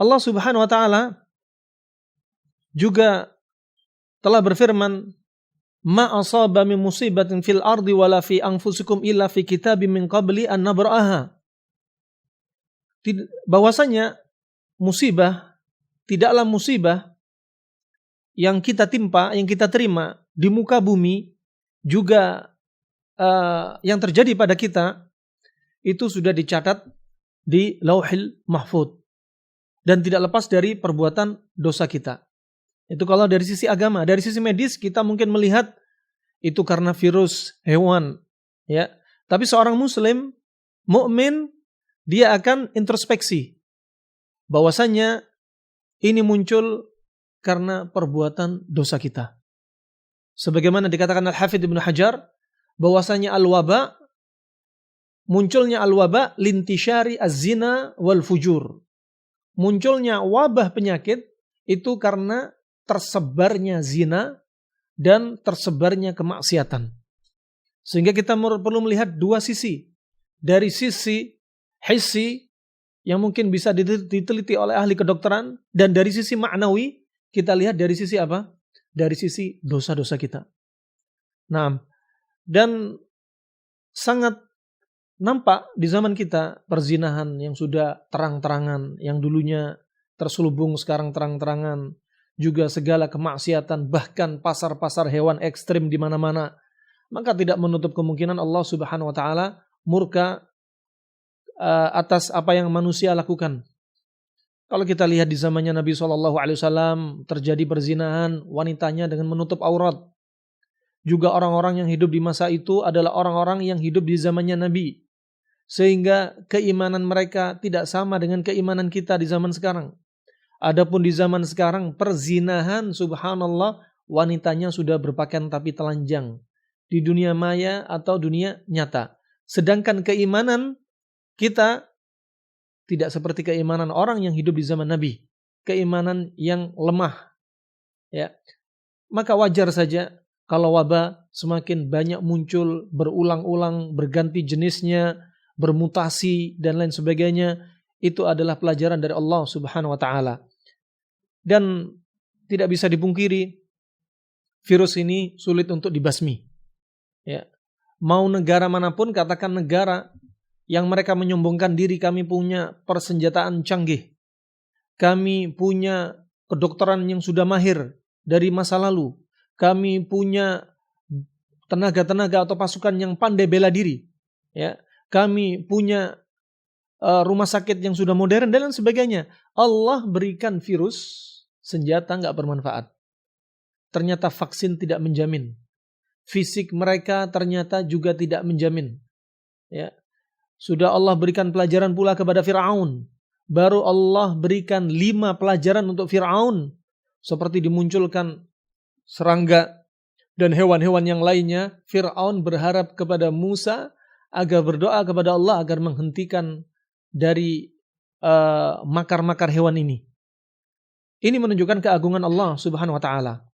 Allah Subhanahu wa taala juga telah berfirman, "Ma asaba min musibatin fil ardi wala fi anfusikum illa fi kitabim min qabli an nabra'aha." Bahwasanya musibah, tidaklah musibah yang kita timpa, yang kita terima di muka bumi, juga yang terjadi pada kita, itu sudah dicatat di Lauhil Mahfuz dan tidak lepas dari perbuatan dosa kita. Itu kalau dari sisi agama. Dari sisi medis kita mungkin melihat itu karena virus hewan, ya. Tapi seorang muslim mukmin, dia akan introspeksi bahwasanya ini muncul karena perbuatan dosa kita. Sebagaimana dikatakan Al-Hafidz Ibnu Hajar, bahwasanya munculnya al-waba lintishari az-zina wal fujur. Munculnya wabah penyakit itu karena tersebarnya zina dan tersebarnya kemaksiatan. Sehingga kita perlu melihat dua sisi. Dari sisi hissi yang mungkin bisa diteliti oleh ahli kedokteran, dan dari sisi ma'nawi kita lihat dari sisi apa? Dari sisi dosa-dosa kita. Nah, dan sangat nampak di zaman kita perzinahan yang sudah terang-terangan, yang dulunya terselubung sekarang terang-terangan, juga segala kemaksiatan, bahkan pasar-pasar hewan ekstrim di mana-mana. Maka tidak menutup kemungkinan Allah Subhanahu wa taala murka atas apa yang manusia lakukan. Kalau kita lihat di zamannya Nabi SAW terjadi perzinahan, wanitanya dengan menutup aurat. Juga orang-orang yang hidup di masa itu adalah orang-orang yang hidup di zamannya Nabi. Sehingga keimanan mereka tidak sama dengan keimanan kita di zaman sekarang. Adapun di zaman sekarang perzinahan, subhanallah, wanitanya sudah berpakaian tapi telanjang. Di dunia maya atau dunia nyata. Sedangkan keimanan kita tidak seperti keimanan orang yang hidup di zaman Nabi. Keimanan yang lemah. Ya. Maka wajar saja kalau wabah semakin banyak muncul, berulang-ulang, berganti jenisnya, bermutasi, dan lain sebagainya. Itu adalah pelajaran dari Allah Subhanahu wa taala. Dan tidak bisa dipungkiri, virus ini sulit untuk dibasmi. Ya. Mau negara manapun, katakan negara yang mereka menyombongkan diri, kami punya persenjataan canggih, kami punya kedokteran yang sudah mahir dari masa lalu, kami punya tenaga-tenaga atau pasukan yang pandai bela diri, ya, kami punya rumah sakit yang sudah modern dan lain sebagainya. Allah berikan virus, senjata nggak bermanfaat. Ternyata vaksin tidak menjamin. Fisik mereka ternyata juga tidak menjamin. Ya. Sudah Allah berikan pelajaran pula kepada Fir'aun. Baru Allah berikan 5 pelajaran untuk Fir'aun. Seperti dimunculkan serangga dan hewan-hewan yang lainnya. Fir'aun berharap kepada Musa agar berdoa kepada Allah agar menghentikan dari makar-makar hewan ini. Ini menunjukkan keagungan Allah Subhanahu wa taala.